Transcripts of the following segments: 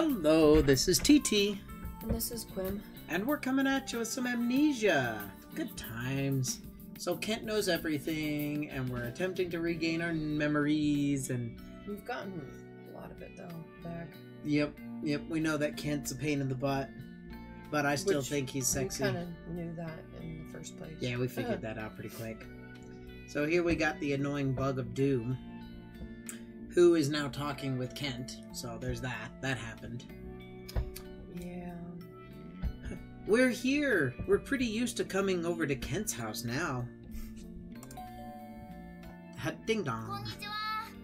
Hello, this is TT. And this is Quim. And we're coming at you with some Amnesia. Good times. So Kent knows everything, and we're attempting to regain our memories, and... We've gotten a lot of it, though, back. Yep, we know that Kent's a pain in the butt, but I still think he's sexy. We kind of knew that in the first place. Yeah, we figured that out pretty quick. So here we got the annoying bug of doom, who is now talking with Kent. So there's that. That happened. Yeah. We're here. We're pretty used to coming over to Kent's house now. Ding dong.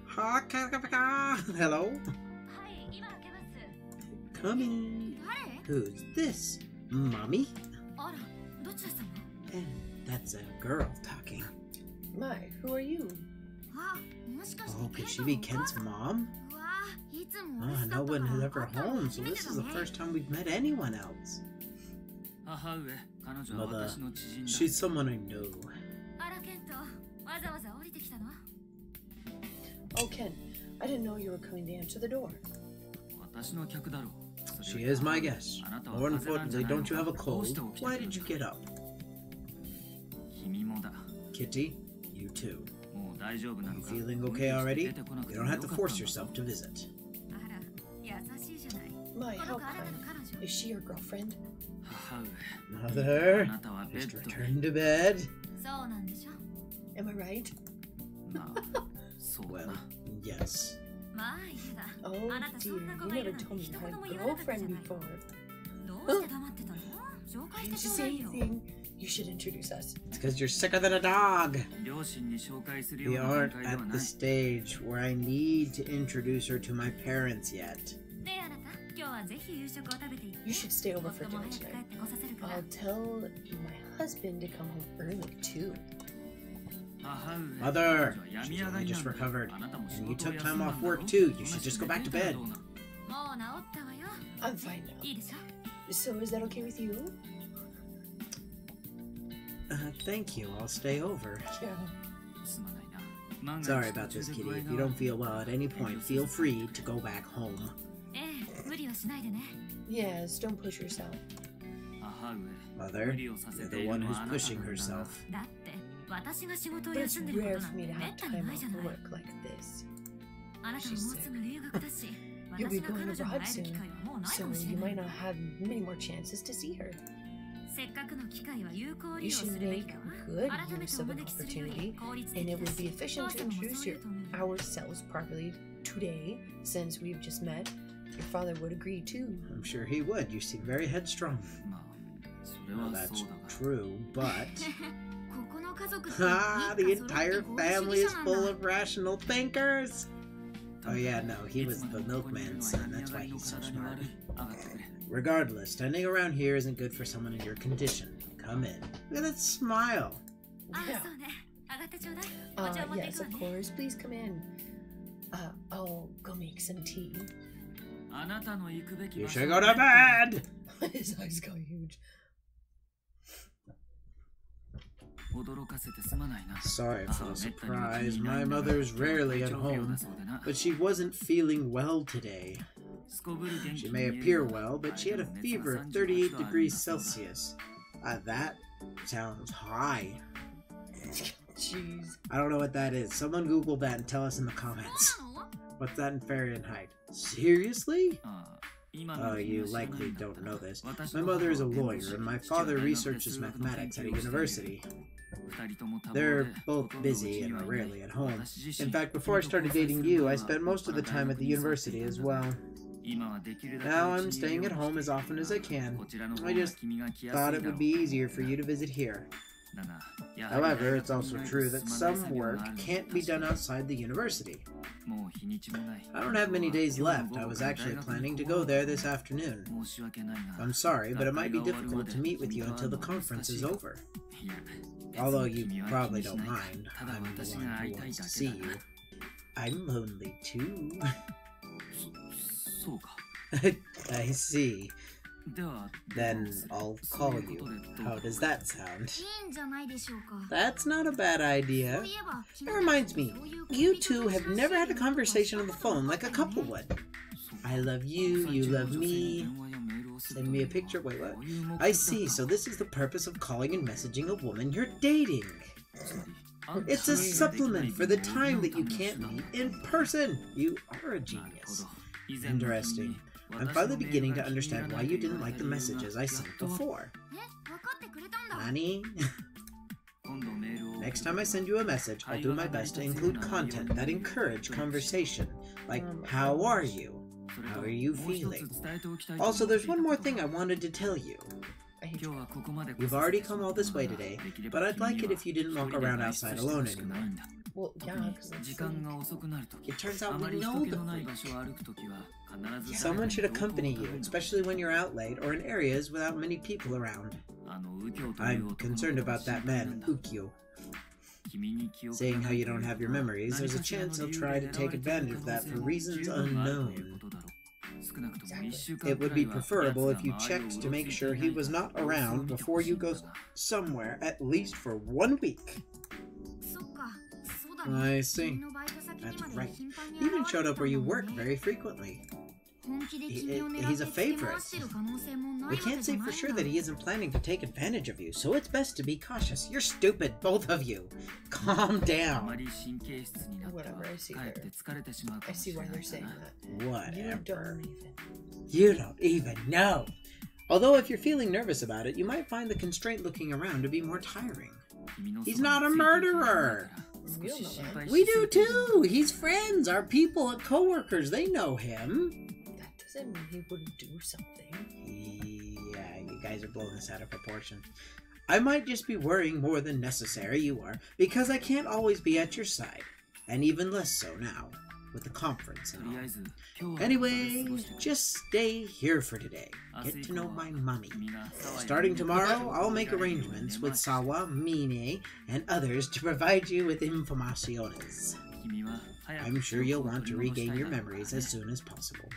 Hello. Coming. Who's this? Mommy? And that's a girl talking. My, who are you? Oh, could she be Kent's mom? Oh, no one is ever home, so this is the first time we've met anyone else. Mother, she's someone I know. Oh, Ken, I didn't know you were coming to answer the door. She is my guest. More importantly, don't you have a cold? Why did you get up? Kitty, you too. You feeling okay already? You don't have to force yourself to visit. My, how kind. Is she your girlfriend? Mother, just return to bed. Am I right? Well, yes. Oh dear, you never told me you had a girlfriend before. Oh. Did you say anything? You should introduce us. It's because you're sicker than a dog. We aren't at the stage where I need to introduce her to my parents yet. You should stay over for dinner tonight. I'll tell my husband to come home early too. Mother, she's only just recovered, and you took time off work too. You should just go back to bed. I'm fine now. So is that okay with you? Thank you. I'll stay over. Yeah. Sorry about this, Kitty. If you don't feel well at any point, feel free to go back home. Yes, don't push yourself. Mother, you're the one who's pushing herself. But it's rare for me to have time off for work like this. She's sick. You'll be going abroad soon, so you might not have many more chances to see her. You should make good use of an opportunity, and it would be efficient to introduce ourselves properly today, since we've just met. Your father would agree too. I'm sure he would. You seem very headstrong. Well, that's true, but... the entire family is full of rational thinkers! Oh yeah, no, he was the milkman's son, that's why he's so smart. Regardless, standing around here isn't good for someone in your condition. Come in. Look at that smile! Yeah. Yes, of course, please come in. I'll go make some tea. You should go to bed! His eyes got huge. Sorry for the surprise. My mother's rarely at home, but she wasn't feeling well today. She may appear well, but she had a fever of 38 degrees Celsius. That sounds high. Jeez. I don't know what that is. Someone Google that and tell us in the comments. What's that in Fahrenheit? Seriously? Oh, you likely don't know this. My mother is a lawyer, and my father researches mathematics at a university. They're both busy and are rarely at home. In fact, before I started dating you, I spent most of the time at the university as well. Now I'm staying at home as often as I can. I just thought it would be easier for you to visit here. However, it's also true that some work can't be done outside the university. I don't have many days left. I was actually planning to go there this afternoon. I'm sorry, but it might be difficult to meet with you until the conference is over. Although you probably don't mind. I'm the one who wants to see you. I'm lonely too. I see. Then I'll call you. How does that sound? That's not a bad idea. It reminds me, you two have never had a conversation on the phone like a couple would. I love you, you love me. Send me a picture. Wait, what? I see, so this is the purpose of calling and messaging a woman you're dating. It's a supplement for the time that you can't meet in person. You are a genius. Interesting. I'm finally beginning to understand why you didn't like the messages I sent before. Nani? Next time I send you a message, I'll do my best to include content that encourage conversation, like, how are you? How are you feeling? Also, there's one more thing I wanted to tell you. You've already come all this way today, but I'd like it if you didn't walk around outside alone anymore. Well, yeah, because it turns out we know the freak. Someone should accompany you, especially when you're out late or in areas without many people around. I'm concerned about that man, Ukyo. Saying how you don't have your memories, there's a chance he'll try to take advantage of that for reasons unknown. It would be preferable if you checked to make sure he was not around before you go somewhere, at least for 1 week. I see. That's right. He even showed up where you work very frequently. He's a favorite. We can't say for sure that he isn't planning to take advantage of you, so it's best to be cautious. You're stupid, both of you. Calm down. Whatever, I see there. I see why they're saying that. Whatever. You don't even know. Although if you're feeling nervous about it, you might find the constraint looking around to be more tiring. He's not a murderer. We do too. He's friends. Our people and co-workers, they know him. That doesn't mean he wouldn't do something. Yeah, you guys are blowing this out of proportion. I might just be worrying more than necessary, you are, because I can't always be at your side. And even less so now, with the conference and all. Anyway, just stay here for today. Get to know my mommy. Starting tomorrow, I'll make arrangements with Sawa, Mine, and others to provide you with informaciones. I'm sure you'll want to regain your memories as soon as possible.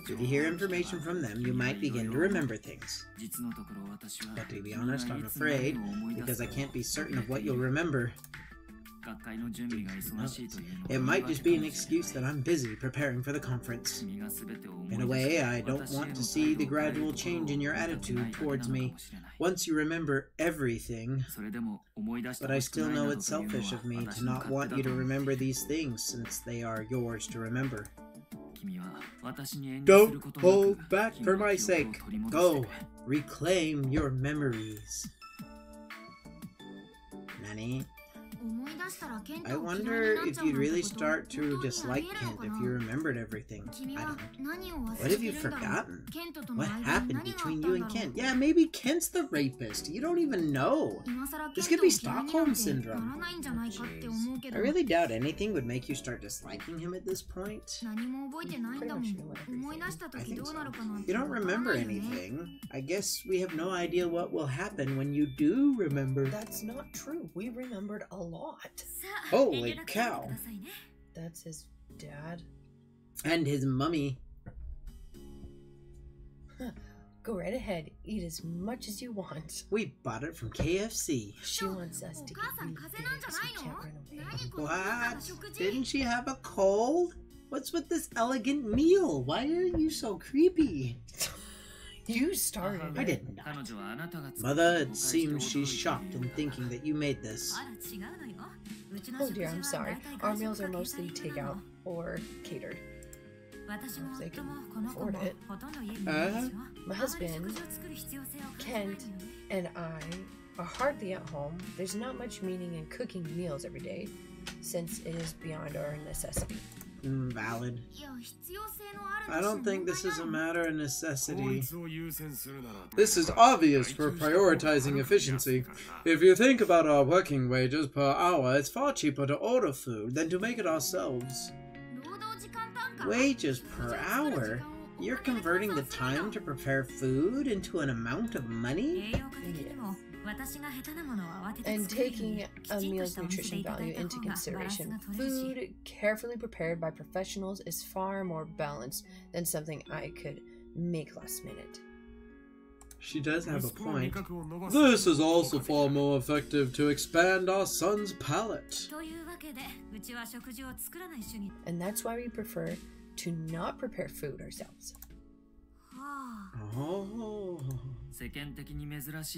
If you hear information from them, you might begin to remember things. But to be honest, I'm afraid, because I can't be certain of what you'll remember. It might just be an excuse that I'm busy preparing for the conference. In a way, I don't want to see the gradual change in your attitude towards me once you remember everything. But I still know it's selfish of me to not want you to remember these things since they are yours to remember. Don't hold back for my sake. Go, reclaim your memories. Nani? I wonder if you'd really start to dislike Kent if you remembered everything. I don't. What have you forgotten? What happened between you and Kent? Yeah, maybe Kent's the rapist. You don't even know. This could be Stockholm Syndrome. I really doubt anything would make you start disliking him at this point. I think so. You don't remember anything. I guess we have no idea what will happen when you do remember. That's not true. We remembered a lot. Holy cow. That's his dad. And his mummy. Huh. Go right ahead. Eat as much as you want. We bought it from KFC. She wants us to eat really big so we can't run away. What? Didn't she have a cold? What's with this elegant meal? Why are you so creepy? You started. I did not. Mother, it seems she's shocked in thinking that you made this. Oh dear, I'm sorry. Our meals are mostly takeout or catered. If they can afford it. My husband, Kent, and I are hardly at home. There's not much meaning in cooking meals every day, since it is beyond our necessity. Valid. I don't think this is a matter of necessity. This is obvious for prioritizing efficiency. If you think about our working wages per hour, it's far cheaper to order food than to make it ourselves. Wages per hour? You're converting the time to prepare food into an amount of money? Yeah. And taking a meal's nutrition value into consideration, food carefully prepared by professionals is far more balanced than something I could make last minute. She does have a point. This is also far more effective to expand our son's palate. And that's why we prefer to not prepare food ourselves. Oh.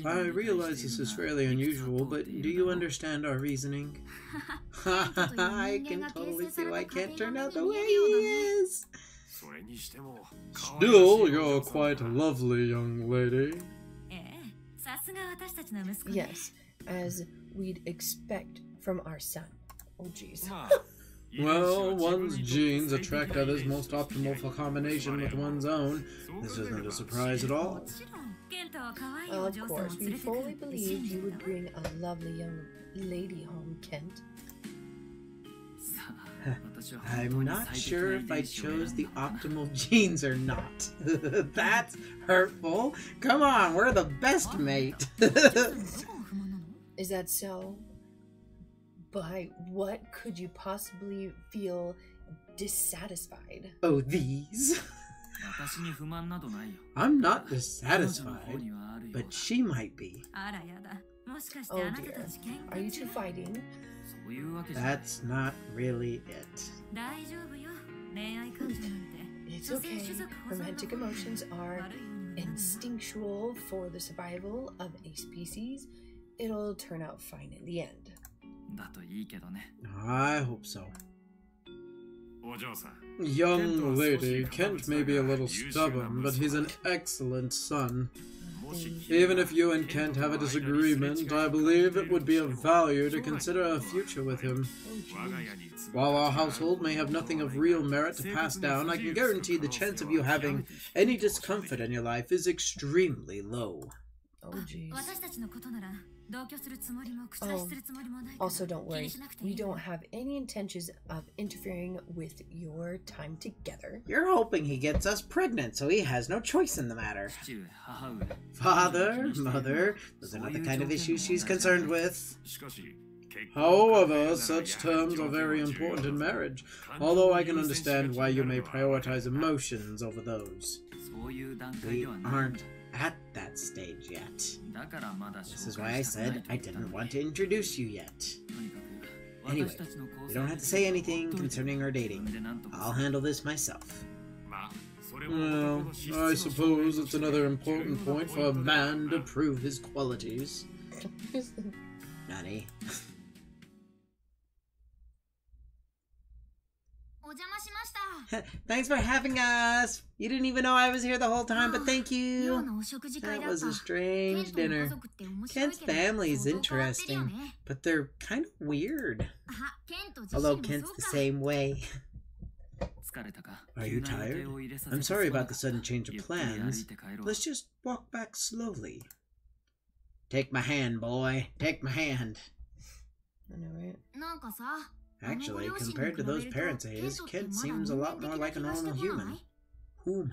I realize this is fairly unusual, but do you understand our reasoning? I can totally see why Kent turned out the way he is. Still, you're quite a lovely young lady. Yes, as we'd expect from our son. Oh, jeez. Well, one's genes attract others most optimal for combination with one's own. This isn't a surprise at all. Of course, we fully believed you would bring a lovely young lady home, Kent. I'm not sure if I chose the optimal genes or not. That's hurtful. Come on, we're the best mate. Is that so? By what could you possibly feel dissatisfied? Oh, these? I'm not dissatisfied, but she might be. Oh dear. Are you two fighting? That's not really it. It's okay. Romantic emotions are instinctual for the survival of a species. It'll turn out fine in the end. I hope so. Young lady, Kent may be a little stubborn, but he's an excellent son. Even if you and Kent have a disagreement, I believe it would be of value to consider a future with him. While our household may have nothing of real merit to pass down, I can guarantee the chance of you having any discomfort in your life is extremely low. Oh, jeez. Also, don't worry. We don't have any intentions of interfering with your time together. You're hoping he gets us pregnant, so he has no choice in the matter. Father, mother, those are not the kind of issues she's concerned with. However, such terms are very important in marriage, although I can understand why you may prioritize emotions over those. We aren't at that stage yet. This is why I said I didn't want to introduce you yet. Anyway, you don't have to say anything concerning our dating. I'll handle this myself. Well, I suppose it's another important point for a man to prove his qualities. Nani? Thanks for having us! You didn't even know I was here the whole time, but thank you! That was a strange dinner. Kent's family is interesting, but they're kind of weird. Although Kent's the same way. Are you tired? I'm sorry about the sudden change of plans. Let's just walk back slowly. Take my hand, boy. Take my hand. I know, right? Actually, compared to those parents of his, Kent seems a lot more like a normal human. Human.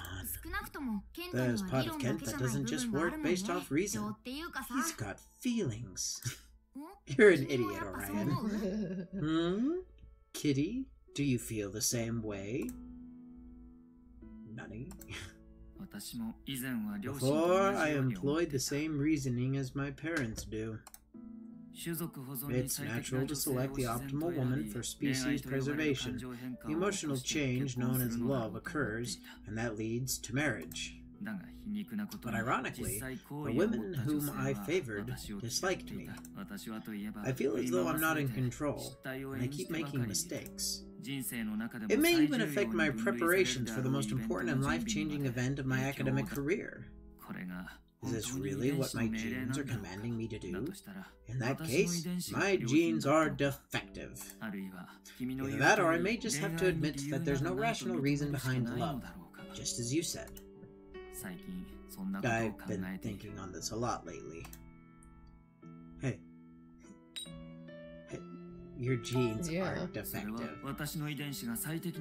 There's part of Kent that doesn't just work based off reason. He's got feelings. You're an idiot, Orion. Kitty, do you feel the same way? Nani? Before, I employed the same reasoning as my parents do. It's natural to select the optimal woman for species preservation. The emotional change known as love occurs, and that leads to marriage. But ironically, the women whom I favored disliked me. I feel as though I'm not in control, and I keep making mistakes. It may even affect my preparations for the most important and life-changing event of my academic career. Is this really what my genes are commanding me to do? In that case, my genes are defective. Either that, or I may just have to admit that there's no rational reason behind love, just as you said. I've been thinking on this a lot lately. Hey. Your genes are defective.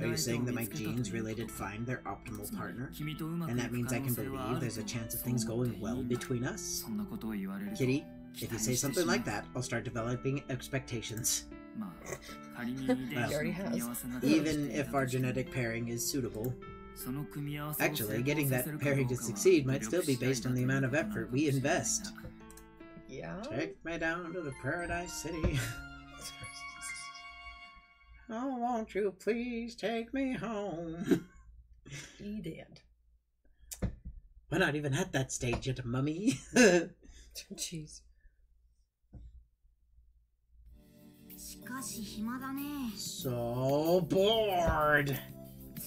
Are you saying that my genes related find their optimal partner? And that means I can believe there's a chance of things going well between us? Kitty, if you say something like that, I'll start developing expectations. Well, even if our genetic pairing is suitable. Actually, getting that pairing to succeed might still be based on the amount of effort we invest. Yeah? Take me down to the Paradise City. Oh, won't you please take me home? He did. We're not even at that stage yet, mummy. Jeez. So bored.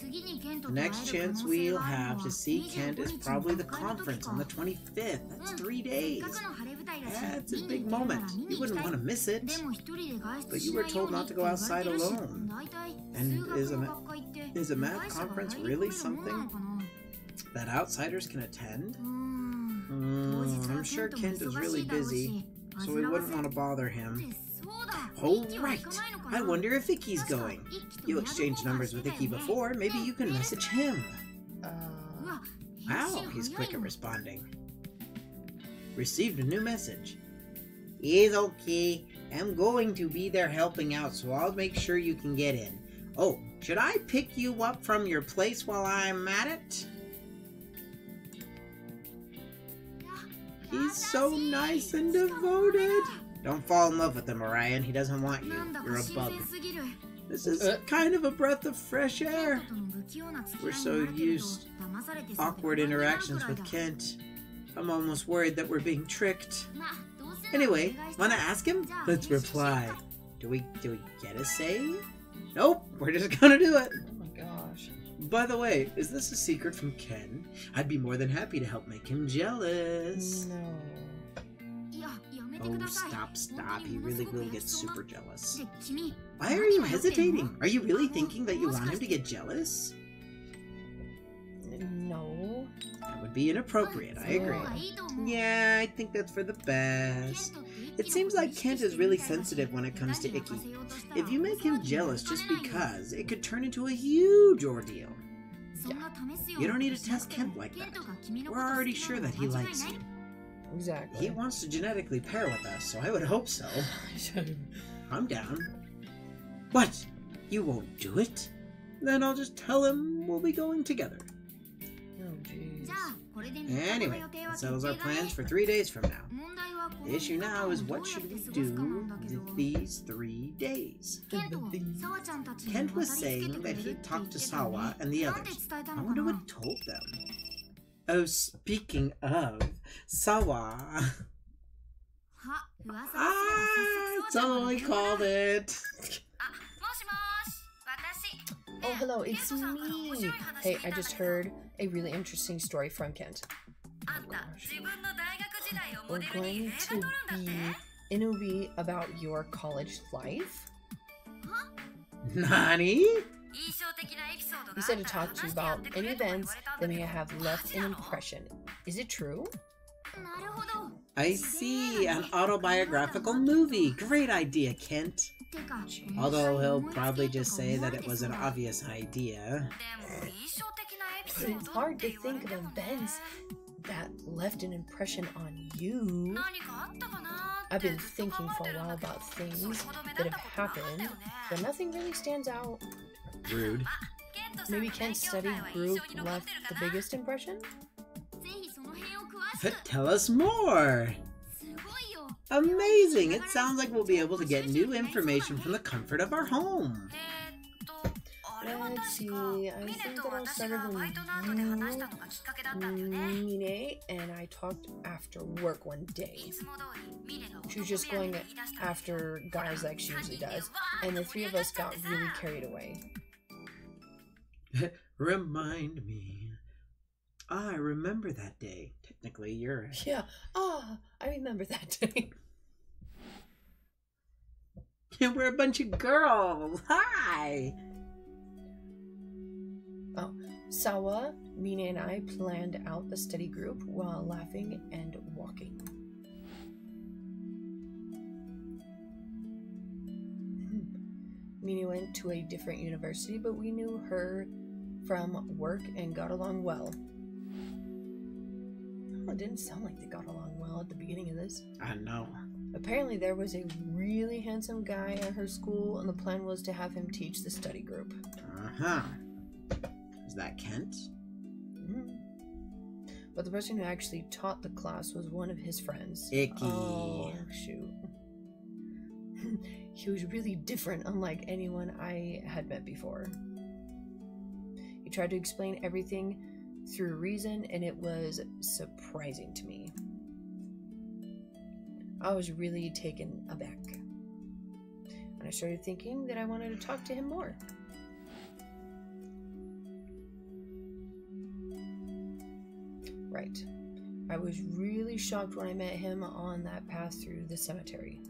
The next chance we'll have to see Kent is probably the conference on the 25th. That's 3 days. That's a big moment. You wouldn't want to miss it. But you were told not to go outside alone. And is a math conference really something that outsiders can attend? I'm sure Kent is really busy, so we wouldn't want to bother him. Oh, right. I wonder if Icky's going. You exchanged numbers with Icky before. Maybe you can message him. Wow, he's quick at responding. Received a new message. It's okay. I'm going to be there helping out, so I'll make sure you can get in. Oh, should I pick you up from your place while I'm at it? He's so nice and devoted. Don't fall in love with him, Orion. He doesn't want you. You're a bug. This is kind of a breath of fresh air. We're so used to awkward interactions with Kent. I'm almost worried that we're being tricked. Anyway, wanna ask him? Let's reply. Do we get a say? Nope, we're just gonna do it. Oh my gosh. By the way, is this a secret from Ken? I'd be more than happy to help make him jealous. No. Oh, stop. He really will get super jealous. Why are you hesitating? Are you really thinking that you want him to get jealous? No. That would be inappropriate, I agree. Yeah, I think that's for the best. It seems like Kent is really sensitive when it comes to Icky. If you make him jealous just because, it could turn into a huge ordeal. You don't need to test Kent like that. We're already sure that he likes you. Exactly. He wants to genetically pair with us, so I would hope so. I'm down. What? You won't do it? Then I'll just tell him we'll be going together. Oh, jeez. Anyway, that settles our plans for 3 days from now. The issue now is what should we do with these 3 days? Kent was saying that he'd talked to Sawa and the others. I wonder what he told them. Oh, speaking of, Sawa. Totally called it. Oh, hello, it's me. Hey, I just heard a really interesting story from Kent. Oh, gosh. We're going to be interview about your college life. Nani? He said to talk to you about any events that may have left an impression. Is it true? I see, an autobiographical movie. Great idea, Kent. Although he'll probably just say that it was an obvious idea. But it's hard to think of events that left an impression on you. I've been thinking for a while about things that have happened, but nothing really stands out. Rude. Maybe Kent's study group left the biggest impression? But tell us more! Amazing! It sounds like we'll be able to get new information from the comfort of our home. Let's see, I think that I started with Mine, and I talked after work one day. She was just going after guys like she usually does, and the three of us got really carried away. Remind me. I remember that day. Technically, you're... Yeah, I remember that day. Yeah, we're a bunch of girls. Hi! Oh, Sawa, Mina, and I planned out the study group while laughing and walking. Mina went to a different university, but we knew her from work and got along well. Oh, it didn't sound like they got along well at the beginning of this. I know. Apparently there was a really handsome guy at her school, and the plan was to have him teach the study group. Uh-huh. Is that Kent? Mm. But the person who actually taught the class was one of his friends. Icky. Oh, shoot. He was really different, unlike anyone I had met before. He tried to explain everything through reason, and it was surprising to me. I was really taken aback, and I started thinking that I wanted to talk to him more. Right. I was really shocked when I met him on that path through the cemetery.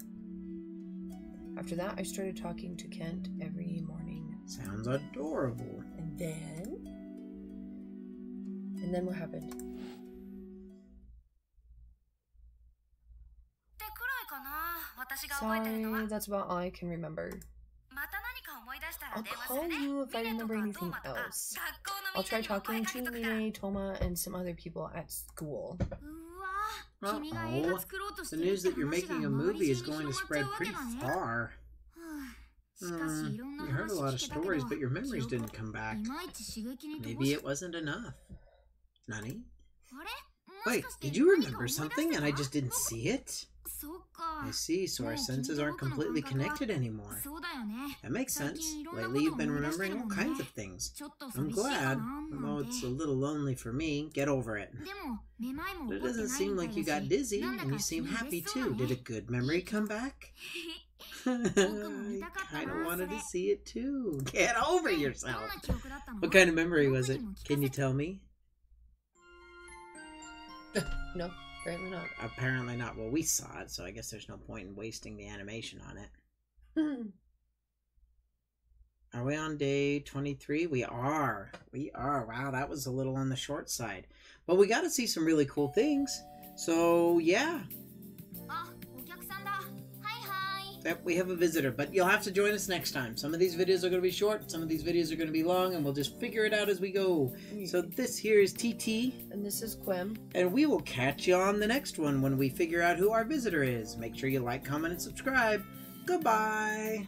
After that, I started talking to Kent every morning. Sounds adorable. And then what happened? Sorry, that's about all I can remember. I'll call you if I remember anything else. I'll try talking to Mine, Toma, and some other people at school. Uh-oh. The news that you're making a movie is going to spread pretty far. You heard a lot of stories, but your memories didn't come back. Maybe it wasn't enough. Nani? Wait, did you remember something and I just didn't see it? I see, so our senses aren't completely connected anymore. That makes sense. Lately you've been remembering all kinds of things. I'm glad, although it's a little lonely for me. Get over it. But it doesn't seem like you got dizzy, and you seem happy too. Did a good memory come back? I kinda wanted to see it too. Get over yourself. What kind of memory was it? Can you tell me? No, apparently not. Apparently not. Well, we saw it, so I guess there's no point in wasting the animation on it. Are we on day 23? We are. We are. Wow, that was a little on the short side. But we got to see some really cool things. So, yeah. Yep, we have a visitor, but you'll have to join us next time. Some of these videos are going to be short, some of these videos are going to be long, and we'll just figure it out as we go. So this here is TT. And this is Quim. And we will catch you on the next one when we figure out who our visitor is. Make sure you like, comment, and subscribe. Goodbye.